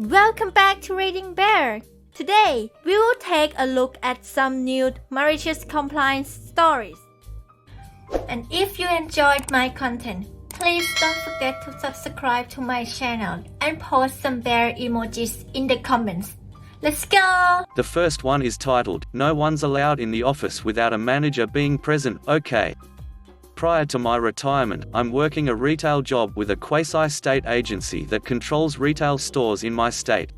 Welcome back to Reading Bear. Today, we will take a look at some new malicious compliance stories. And if you enjoyed my content, please don't forget to subscribe to my channel and post some bear emojis in the comments. Let's go! The first one is titled, "No one's allowed in the office without a manager being present, okay." Prior to my retirement, I'm working a retail job with a quasi-state agency that controls retail stores in my state.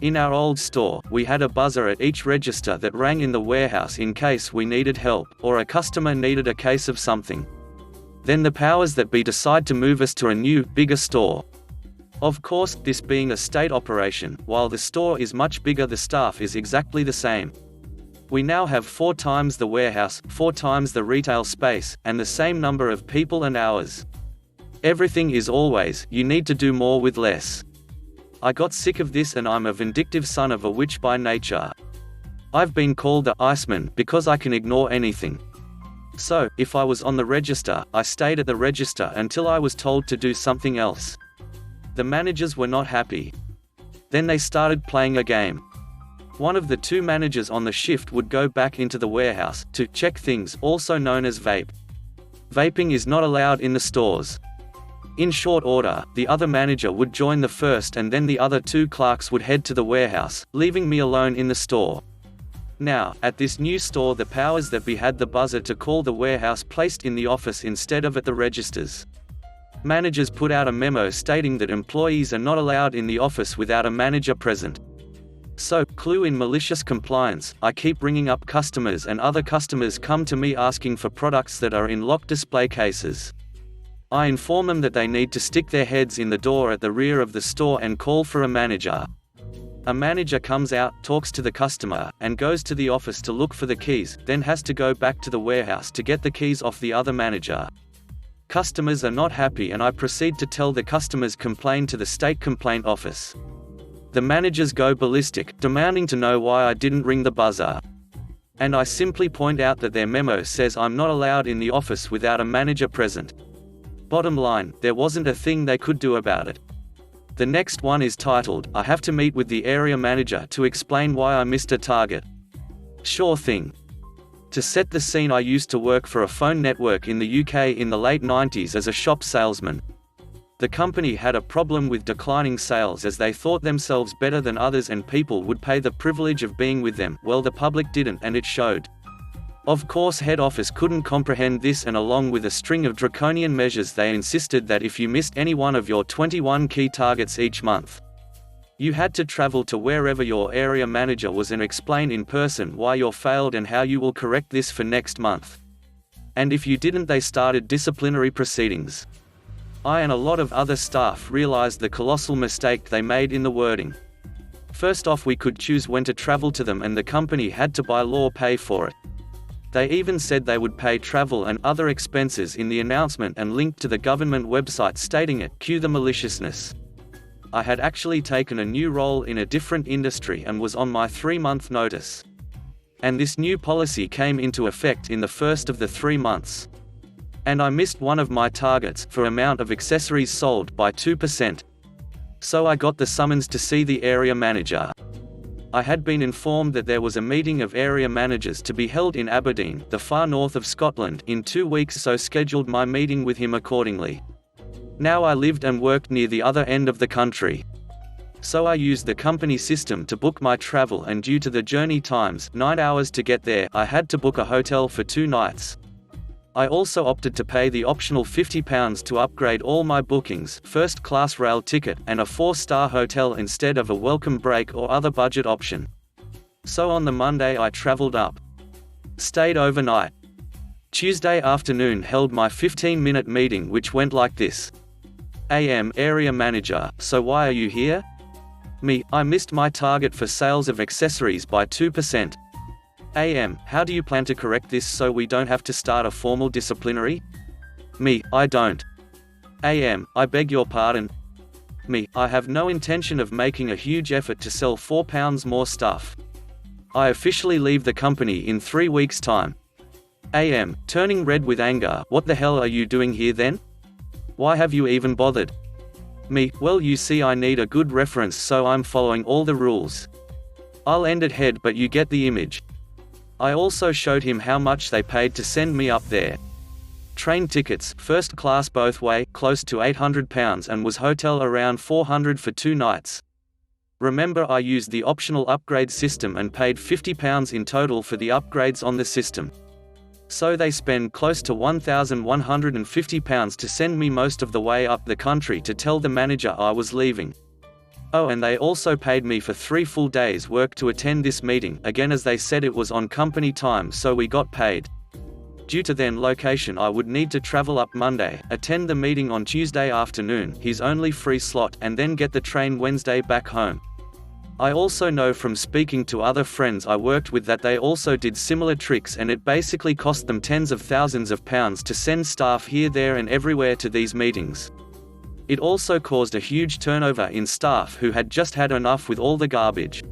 In our old store, we had a buzzer at each register that rang in the warehouse in case we needed help, or a customer needed a case of something. Then the powers that be decide to move us to a new, bigger store. Of course, this being a state operation, while the store is much bigger, the staff is exactly the same. We now have 4 times the warehouse, 4 times the retail space, and the same number of people and hours. Everything is always, you need to do more with less. I got sick of this, and I'm a vindictive son of a witch by nature. I've been called the Iceman because I can ignore anything. So, if I was on the register, I stayed at the register until I was told to do something else. The managers were not happy. Then they started playing a game. One of the 2 managers on the shift would go back into the warehouse to check things, also known as vape. Vaping is not allowed in the stores. In short order, the other manager would join the first, and then the other 2 clerks would head to the warehouse, leaving me alone in the store. Now, at this new store, the powers that be had the buzzer to call the warehouse placed in the office instead of at the registers. Managers put out a memo stating that employees are not allowed in the office without a manager present. So, clue in malicious compliance, I keep ringing up customers, and other customers come to me asking for products that are in locked display cases. I inform them that they need to stick their heads in the door at the rear of the store and call for a manager. A manager comes out, talks to the customer, and goes to the office to look for the keys, then has to go back to the warehouse to get the keys off the other manager. Customers are not happy, and I proceed to tell the customers complain to the state complaint office. The managers go ballistic, demanding to know why I didn't ring the buzzer. And I simply point out that their memo says I'm not allowed in the office without a manager present. Bottom line, there wasn't a thing they could do about it. The next one is titled, "I have to meet with the area manager to explain why I missed a target." Sure thing. To set the scene, I used to work for a phone network in the UK in the late 90s as a shop salesman. The company had a problem with declining sales as they thought themselves better than others and people would pay the privilege of being with them. Well, the public didn't, and it showed. Of course, head office couldn't comprehend this, and along with a string of draconian measures, they insisted that if you missed any one of your 21 key targets each month, you had to travel to wherever your area manager was and explain in person why you failed and how you will correct this for next month. And if you didn't, they started disciplinary proceedings. I and a lot of other staff realized the colossal mistake they made in the wording. First off, we could choose when to travel to them, and the company had to by law pay for it. They even said they would pay travel and other expenses in the announcement and linked to the government website stating it. Cue the maliciousness. I had actually taken a new role in a different industry and was on my 3-month notice. And this new policy came into effect in the first of the 3 months. And I missed one of my targets, for amount of accessories sold, by 2%. So I got the summons to see the area manager. I had been informed that there was a meeting of area managers to be held in Aberdeen, the far north of Scotland, in 2 weeks, so scheduled my meeting with him accordingly. Now I lived and worked near the other end of the country. So I used the company system to book my travel, and due to the journey times, 9 hours to get there, I had to book a hotel for 2 nights. I also opted to pay the optional £50 to upgrade all my bookings, first-class rail ticket, and a 4-star hotel instead of a welcome break or other budget option. So on the Monday I travelled up. Stayed overnight. Tuesday afternoon held my 15-minute meeting, which went like this. AM, area manager, so why are you here? Me, I missed my target for sales of accessories by 2%. AM, how do you plan to correct this so we don't have to start a formal disciplinary? Me, I don't. AM, I beg your pardon. Me, I have no intention of making a huge effort to sell £4 more stuff. I officially leave the company in 3 weeks' time. AM, turning red with anger, what the hell are you doing here then? Why have you even bothered? Me, well you see I need a good reference so I'm following all the rules. I'll end it head but you get the image. I also showed him how much they paid to send me up there. Train tickets, first class both way, close to £800 and was hotel around £400 for 2 nights. Remember I used the optional upgrade system and paid £50 in total for the upgrades on the system. So they spend close to £1,150 to send me most of the way up the country to tell the manager I was leaving. Oh, and they also paid me for 3 full days work to attend this meeting, again as they said it was on company time so we got paid. Due to then location I would need to travel up Monday, attend the meeting on Tuesday afternoon, his only free slot, and then get the train Wednesday back home. I also know from speaking to other friends I worked with that they also did similar tricks and it basically cost them tens of thousands of pounds to send staff here, there and everywhere to these meetings. It also caused a huge turnover in staff who had just had enough with all the garbage.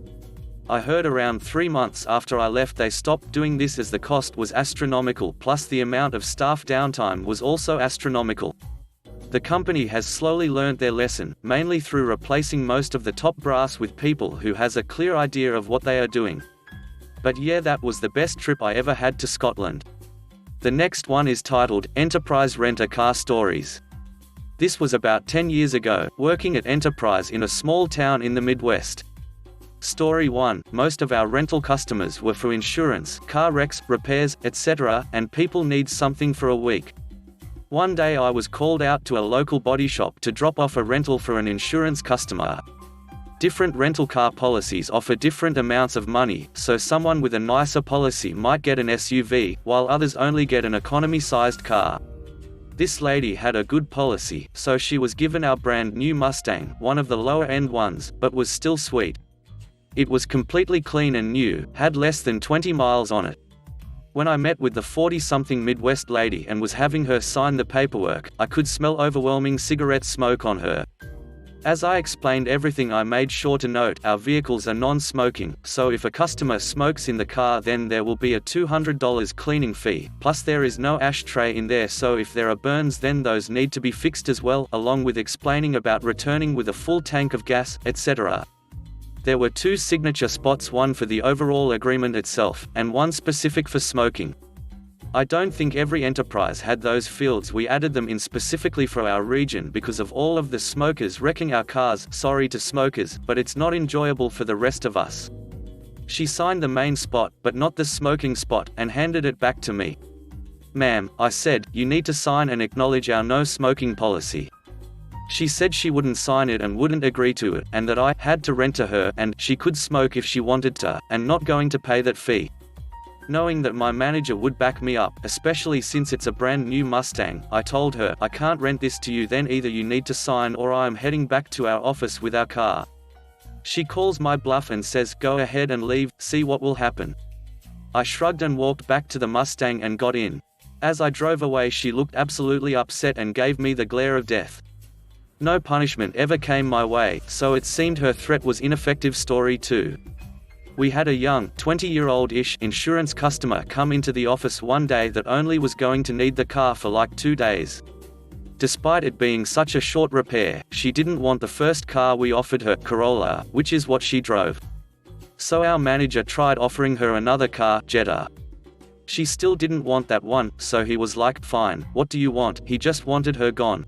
I heard around 3 months after I left they stopped doing this as the cost was astronomical, plus the amount of staff downtime was also astronomical. The company has slowly learnt their lesson, mainly through replacing most of the top brass with people who has a clear idea of what they are doing. But yeah, that was the best trip I ever had to Scotland. The next one is titled, Enterprise Rent-A-Car Stories. This was about 10 years ago, working at Enterprise in a small town in the Midwest. Story 1. Most of our rental customers were for insurance, car wrecks, repairs, etc., and people need something for a week. One day I was called out to a local body shop to drop off a rental for an insurance customer. Different rental car policies offer different amounts of money, so someone with a nicer policy might get an SUV, while others only get an economy-sized car. This lady had a good policy, so she was given our brand new Mustang, one of the lower-end ones, but was still sweet. It was completely clean and new, had less than 20 miles on it. When I met with the 40-something Midwest lady and was having her sign the paperwork, I could smell overwhelming cigarette smoke on her. As I explained everything I made sure to note our vehicles are non-smoking, so if a customer smokes in the car then there will be a $200 cleaning fee, plus there is no ashtray in there so if there are burns then those need to be fixed as well, along with explaining about returning with a full tank of gas, etc. There were 2 signature spots, one for the overall agreement itself, and one specific for smoking. I don't think every enterprise had those fields, we added them in specifically for our region because of all of the smokers wrecking our cars, sorry to smokers, but it's not enjoyable for the rest of us. She signed the main spot, but not the smoking spot, and handed it back to me. Ma'am, I said, you need to sign and acknowledge our no smoking policy. She said she wouldn't sign it and wouldn't agree to it, and that I had to rent to her, and she could smoke if she wanted to, and not going to pay that fee. Knowing that my manager would back me up, especially since it's a brand new Mustang, I told her, I can't rent this to you, then either you need to sign or I am heading back to our office with our car. She calls my bluff and says, go ahead and leave, see what will happen. I shrugged and walked back to the Mustang and got in. As I drove away she looked absolutely upset and gave me the glare of death. No punishment ever came my way, so it seemed her threat was ineffective. Story 2. We had a young, 20-year-old-ish insurance customer come into the office one day that only was going to need the car for like 2 days. Despite it being such a short repair, she didn't want the first car we offered her, Corolla, which is what she drove. So our manager tried offering her another car, Jetta. She still didn't want that one, so he was like, fine, what do you want? He just wanted her gone.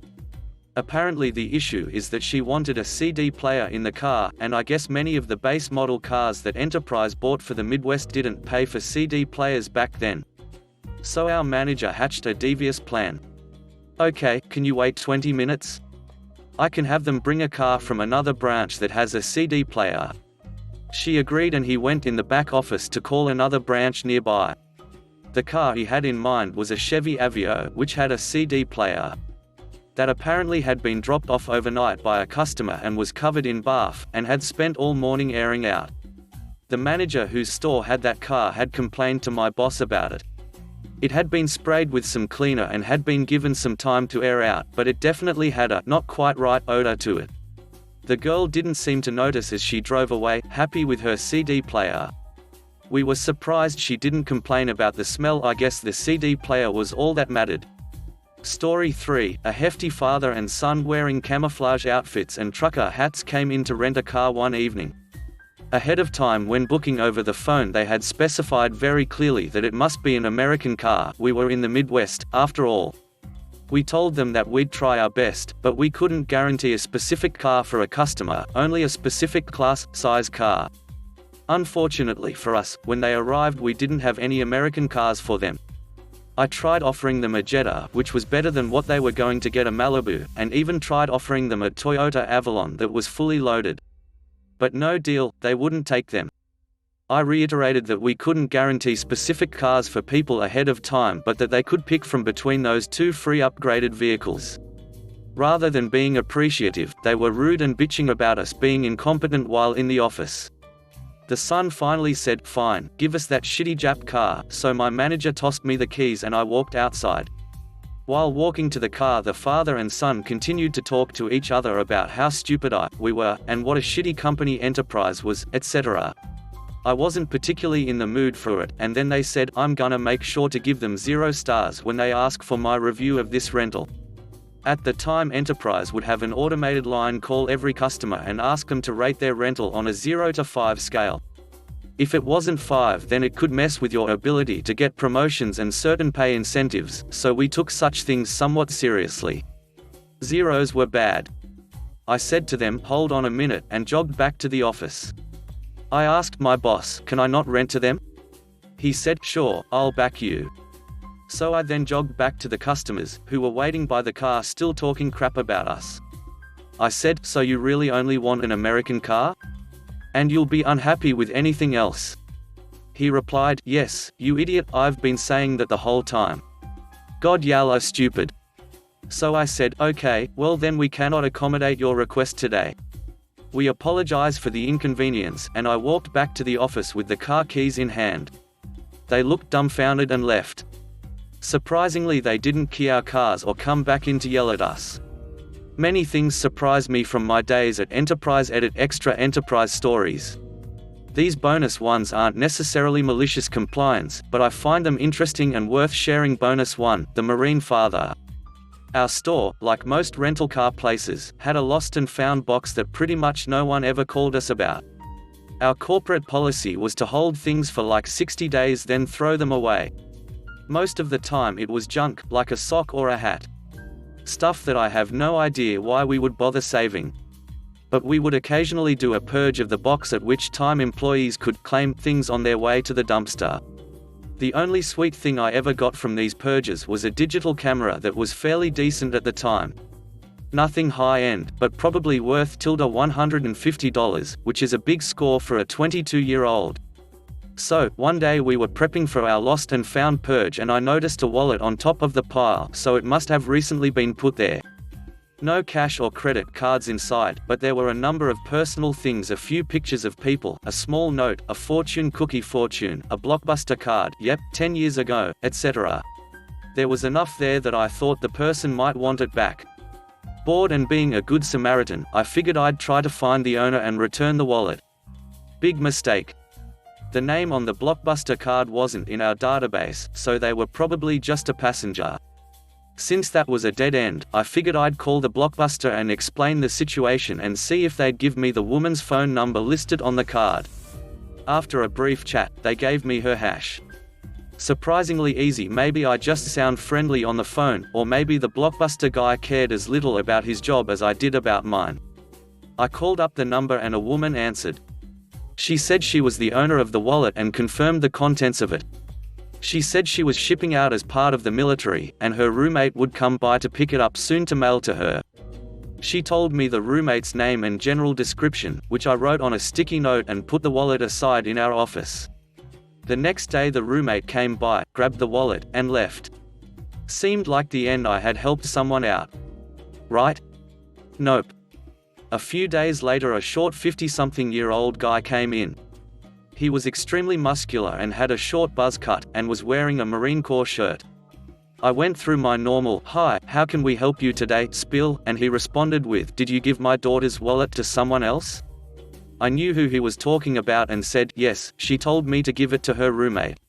Apparently the issue is that she wanted a CD player in the car, and I guess many of the base model cars that Enterprise bought for the Midwest didn't pay for CD players back then. So our manager hatched a devious plan. Okay, can you wait 20 minutes? I can have them bring a car from another branch that has a CD player. She agreed and he went in the back office to call another branch nearby. The car he had in mind was a Chevy Aveo, which had a CD player. That apparently had been dropped off overnight by a customer and was covered in barf, and had spent all morning airing out. The manager whose store had that car had complained to my boss about it. It had been sprayed with some cleaner and had been given some time to air out, but it definitely had a not quite right odor to it. The girl didn't seem to notice as she drove away, happy with her CD player. We were surprised she didn't complain about the smell. I guess the CD player was all that mattered. Story 3. A hefty father and son wearing camouflage outfits and trucker hats came in to rent a car one evening. Ahead of time, when booking over the phone, they had specified very clearly that it must be an American car. We were in the Midwest, after all. We told them that we'd try our best, but we couldn't guarantee a specific car for a customer, only a specific class, size car. Unfortunately for us, when they arrived we didn't have any American cars for them. I tried offering them a Jetta, which was better than what they were going to get, a Malibu, and even tried offering them a Toyota Avalon that was fully loaded. But no deal, they wouldn't take them. I reiterated that we couldn't guarantee specific cars for people ahead of time, but that they could pick from between those two free upgraded vehicles. Rather than being appreciative, they were rude and bitching about us being incompetent while in the office. The son finally said, "Fine, give us that shitty Jap car," so my manager tossed me the keys and I walked outside. While walking to the car, the father and son continued to talk to each other about how stupid we were, and what a shitty company Enterprise was, etc. I wasn't particularly in the mood for it, and then they said, "I'm gonna make sure to give them 0 stars when they ask for my review of this rental." At the time, Enterprise would have an automated line call every customer and ask them to rate their rental on a 0 to 5 scale. If it wasn't 5, then it could mess with your ability to get promotions and certain pay incentives, so we took such things somewhat seriously. 0s were bad. I said to them, "Hold on a minute," and jogged back to the office. I asked my boss, "Can I not rent to them?" He said, "Sure, I'll back you." So I then jogged back to the customers, who were waiting by the car still talking crap about us. I said, "So you really only want an American car? And you'll be unhappy with anything else?" He replied, "Yes, you idiot, I've been saying that the whole time. God, y'all are stupid." So I said, "Okay, well then we cannot accommodate your request today." We apologized for the inconvenience, and I walked back to the office with the car keys in hand. They looked dumbfounded and left. Surprisingly, they didn't key our cars or come back in to yell at us. Many things surprised me from my days at Enterprise. Edit extra Enterprise stories. These bonus ones aren't necessarily malicious compliance, but I find them interesting and worth sharing. Bonus 1, the Marine Father. Our store, like most rental car places, had a lost and found box that pretty much no one ever called us about. Our corporate policy was to hold things for like 60 days then throw them away. Most of the time it was junk, like a sock or a hat. Stuff that I have no idea why we would bother saving. But we would occasionally do a purge of the box, at which time employees could claim things on their way to the dumpster. The only sweet thing I ever got from these purges was a digital camera that was fairly decent at the time. Nothing high-end, but probably worth $150, which is a big score for a 22-year-old. So, one day we were prepping for our lost and found purge and I noticed a wallet on top of the pile, so it must have recently been put there. No cash or credit cards inside, but there were a number of personal things, a few pictures of people, a small note, a fortune cookie, a Blockbuster card, yep, 10 years ago, etc. There was enough there that I thought the person might want it back. Bored and being a good Samaritan, I figured I'd try to find the owner and return the wallet. Big mistake. The name on the Blockbuster card wasn't in our database, so they were probably just a passenger. Since that was a dead end, I figured I'd call the Blockbuster and explain the situation and see if they'd give me the woman's phone number listed on the card. After a brief chat, they gave me her hash. Surprisingly easy. Maybe I just sound friendly on the phone, or maybe the Blockbuster guy cared as little about his job as I did about mine. I called up the number and a woman answered. She said she was the owner of the wallet and confirmed the contents of it. She said she was shipping out as part of the military, and her roommate would come by to pick it up soon to mail to her. She told me the roommate's name and general description, which I wrote on a sticky note and put the wallet aside in our office. The next day the roommate came by, grabbed the wallet, and left. Seemed like the end. I had helped someone out. Right? Nope. A few days later a short 50-something-year-old guy came in. He was extremely muscular and had a short buzz cut, and was wearing a Marine Corps shirt. I went through my normal, "Hi, how can we help you today?" spiel, and he responded with, "Did you give my daughter's wallet to someone else?" I knew who he was talking about and said, "Yes, she told me to give it to her roommate."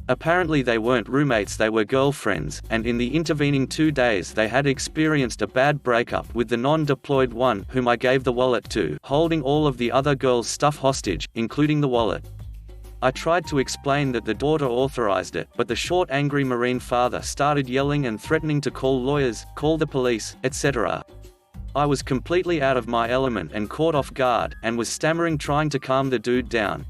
Apparently they weren't roommates, they were girlfriends, and in the intervening 2 days they had experienced a bad breakup with the non-deployed one, whom I gave the wallet to, holding all of the other girls' stuff hostage, including the wallet. I tried to explain that the daughter authorized it, but the short angry Marine father started yelling and threatening to call lawyers, call the police, etc. I was completely out of my element and caught off guard, and was stammering trying to calm the dude down.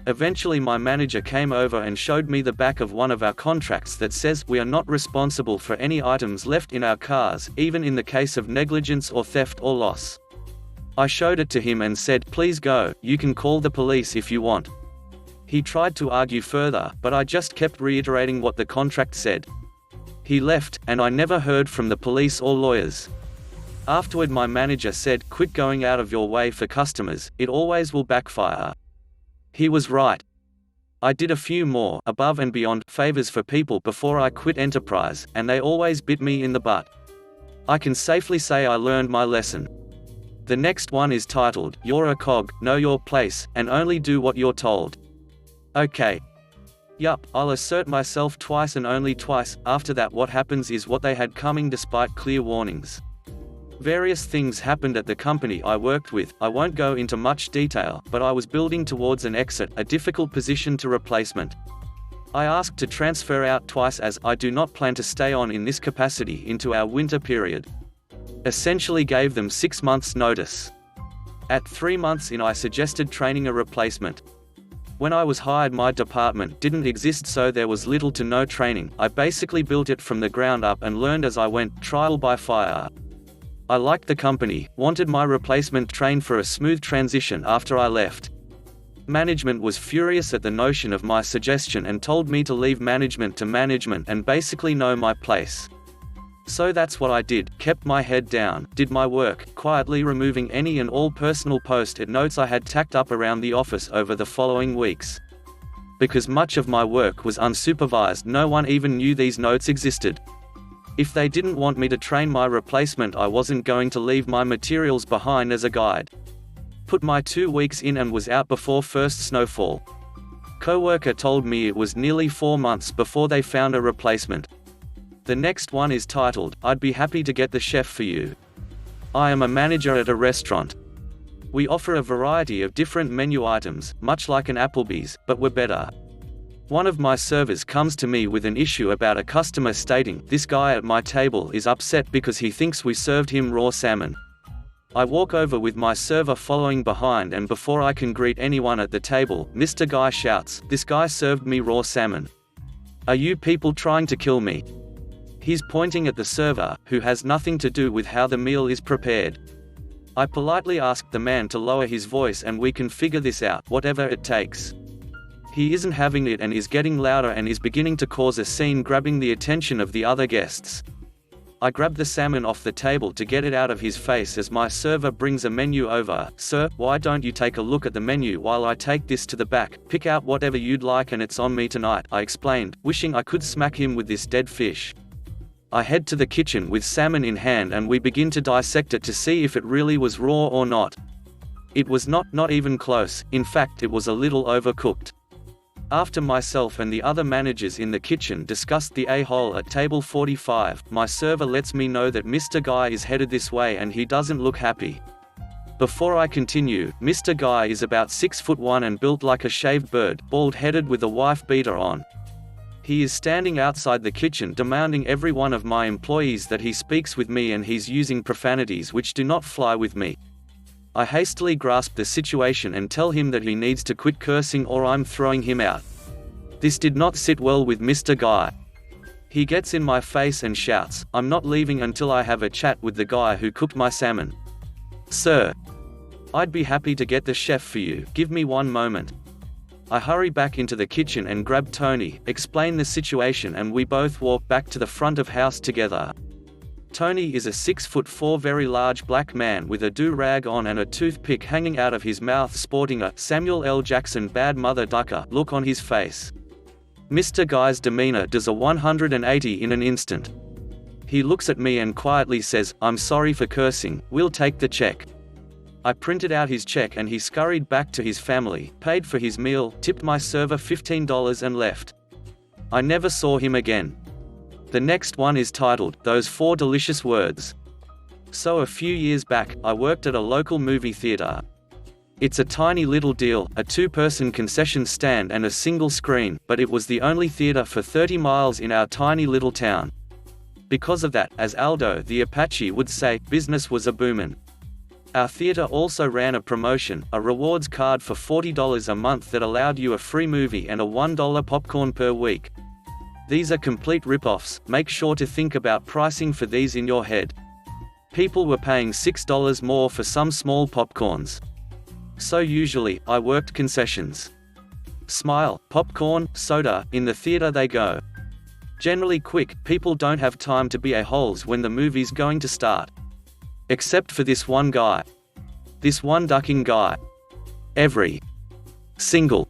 Eventually my manager came over and showed me the back of one of our contracts that says we are not responsible for any items left in our cars, even in the case of negligence or theft or loss. I showed it to him and said, please go, you can call the police if you want. He tried to argue further, but I just kept reiterating what the contract said. He left, and I never heard from the police or lawyers. Afterward my manager said, quit going out of your way for customers, it always will backfire. He was right. I did a few more, above and beyond, favors for people before I quit Enterprise, and they always bit me in the butt. I can safely say I learned my lesson. The next one is titled, You're a Cog, Know Your Place, and Only Do What You're Told. Okay. Yup, I'll assert myself twice and only twice. After that what happens is what they had coming despite clear warnings. Various things happened at the company I worked with, I won't go into much detail, but I was building towards an exit, a difficult position to replacement. I asked to transfer out twice as I do not plan to stay on in this capacity into our winter period. Essentially gave them 6 months notice. At 3 months in I suggested training a replacement. When I was hired my department didn't exist, so there was little to no training. I basically built it from the ground up and learned as I went, trial by fire. I liked the company, wanted my replacement trained for a smooth transition after I left. Management was furious at the notion of my suggestion and told me to leave management to management and basically know my place. So that's what I did, kept my head down, did my work, quietly removing any and all personal post-it notes I had tacked up around the office over the following weeks. Because much of my work was unsupervised, no one even knew these notes existed. If they didn't want me to train my replacement, I wasn't going to leave my materials behind as a guide. Put my 2 weeks in and was out before first snowfall. Coworker told me it was nearly 4 months before they found a replacement. The next one is titled, I'd be happy to get the chef for you. I am a manager at a restaurant. We offer a variety of different menu items, much like an Applebee's, but we're better. One of my servers comes to me with an issue about a customer stating, this guy at my table is upset because he thinks we served him raw salmon. I walk over with my server following behind, and before I can greet anyone at the table, Mr. Guy shouts, this guy served me raw salmon. Are you people trying to kill me? He's pointing at the server, who has nothing to do with how the meal is prepared. I politely asked the man to lower his voice and we can figure this out, whatever it takes. He isn't having it and is getting louder and is beginning to cause a scene, grabbing the attention of the other guests. I grab the salmon off the table to get it out of his face as my server brings a menu over. Sir, why don't you take a look at the menu while I take this to the back, pick out whatever you'd like and it's on me tonight, I explained, wishing I could smack him with this dead fish. I head to the kitchen with salmon in hand and we begin to dissect it to see if it really was raw or not. It was not even close, in fact it was a little overcooked. After myself and the other managers in the kitchen discussed the a-hole at table 45, my server lets me know that Mr. Guy is headed this way and he doesn't look happy. Before I continue, Mr. Guy is about 6'1" and built like a shaved bird, bald-headed with a wife beater on. He is standing outside the kitchen demanding every one of my employees that he speaks with me, and he's using profanities which do not fly with me. I hastily grasp the situation and tell him that he needs to quit cursing or I'm throwing him out. This did not sit well with Mr. Guy. He gets in my face and shouts, I'm not leaving until I have a chat with the guy who cooked my salmon. Sir, I'd be happy to get the chef for you, give me 1 moment. I hurry back into the kitchen and grab Tony, explain the situation, and we both walk back to the front of house together. Tony is a 6'4" very large black man with a do-rag on and a toothpick hanging out of his mouth, sporting a Samuel L. Jackson bad mother ducker look on his face. Mr. Guy's demeanor does a 180 in an instant. He looks at me and quietly says, I'm sorry for cursing, we'll take the check. I printed out his check and he scurried back to his family, paid for his meal, tipped my server $15 and left. I never saw him again. The next one is titled, Those 4 Delicious Words. So a few years back, I worked at a local movie theater. It's a tiny little deal, a 2-person concession stand and a single screen, but it was the only theater for 30 miles in our tiny little town. Because of that, as Aldo the Apache would say, business was a boomin'. Our theater also ran a promotion, a rewards card for $40 a month that allowed you a free movie and a $1 popcorn per week. These are complete rip-offs, make sure to think about pricing for these in your head. People were paying $6 more for some small popcorns. So usually, I worked concessions. Smile, popcorn, soda, in the theater they go. Generally quick, people don't have time to be a-holes when the movie's going to start. Except for this one guy. This one ducking guy. Every single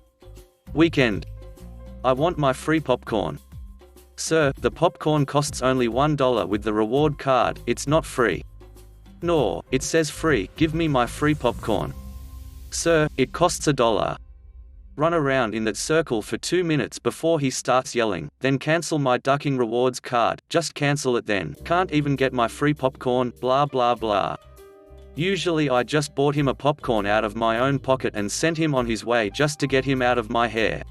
weekend. I want my free popcorn. Sir, the popcorn costs only $1 with the reward card, it's not free. No, it says free, give me my free popcorn. Sir, it costs $1. Run around in that circle for 2 minutes before he starts yelling, then cancel my ducking rewards card, just cancel it then, can't even get my free popcorn, blah blah blah. Usually I just bought him a popcorn out of my own pocket and sent him on his way just to get him out of my hair.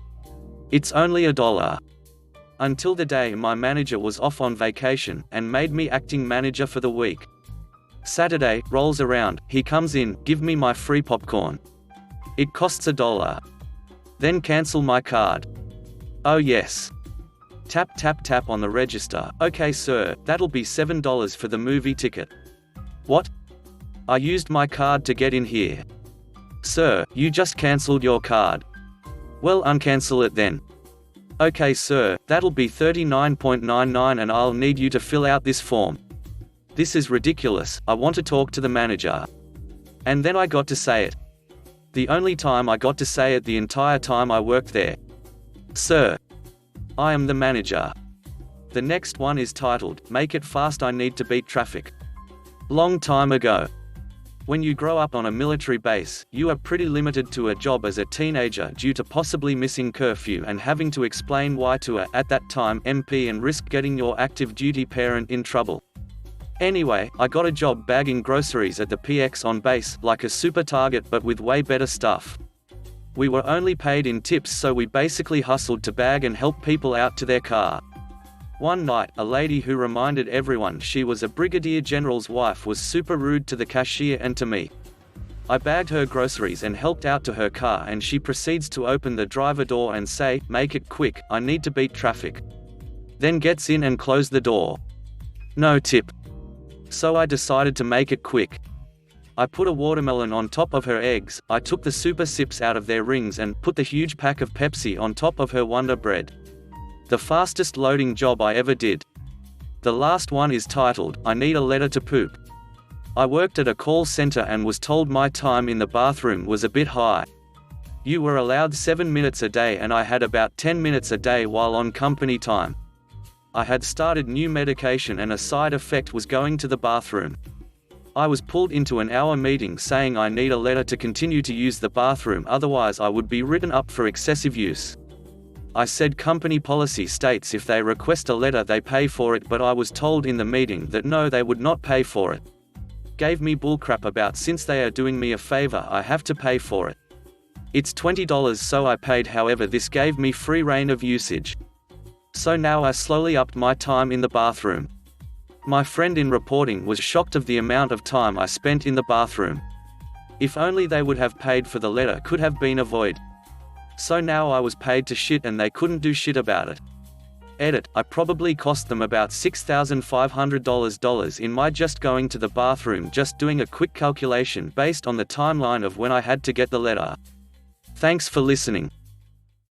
It's only $1. Until the day my manager was off on vacation, and made me acting manager for the week. Saturday rolls around, he comes in, give me my free popcorn. It costs $1. Then cancel my card. Oh yes. Tap tap tap on the register, okay sir, that'll be $7 for the movie ticket. What? I used my card to get in here. Sir, you just cancelled your card. Well, uncancel it then. Okay sir, that'll be $39.99 and I'll need you to fill out this form. This is ridiculous, I want to talk to the manager. And then I got to say it. The only time I got to say it the entire time I worked there. Sir, I am the manager. The next one is titled, Make It Fast I Need to Beat Traffic. Long time ago. When you grow up on a military base, you are pretty limited to a job as a teenager due to possibly missing curfew and having to explain why to a, at that time, MP and risk getting your active duty parent in trouble. Anyway, I got a job bagging groceries at the PX on base, like a super target but with way better stuff. We were only paid in tips, so we basically hustled to bag and help people out to their car. One night, a lady who reminded everyone she was a brigadier general's wife was super rude to the cashier and to me. I bagged her groceries and helped out to her car, and she proceeds to open the driver door and say, "Make it quick, I need to beat traffic." Then gets in and closed the door. No tip. So I decided to make it quick. I put a watermelon on top of her eggs, I took the super sips out of their rings and put the huge pack of Pepsi on top of her Wonder Bread. The fastest loading job I ever did. The last one is titled, I Need a Letter to Poop. I worked at a call center and was told my time in the bathroom was a bit high. You were allowed 7 minutes a day and I had about 10 minutes a day while on company time. I had started new medication and a side effect was going to the bathroom. I was pulled into an hour meeting saying I need a letter to continue to use the bathroom, otherwise I would be written up for excessive use. I said company policy states if they request a letter they pay for it, but I was told in the meeting that no, they would not pay for it. Gave me bullcrap about since they are doing me a favor I have to pay for it. It's $20, so I paid. However, this gave me free reign of usage. So now I slowly upped my time in the bathroom. My friend in reporting was shocked of the amount of time I spent in the bathroom. If only they would have paid for the letter could have been avoided. So now I was paid to shit and they couldn't do shit about it. Edit, I probably cost them about $6,500 in my just going to the bathroom, just doing a quick calculation based on the timeline of when I had to get the letter. Thanks for listening.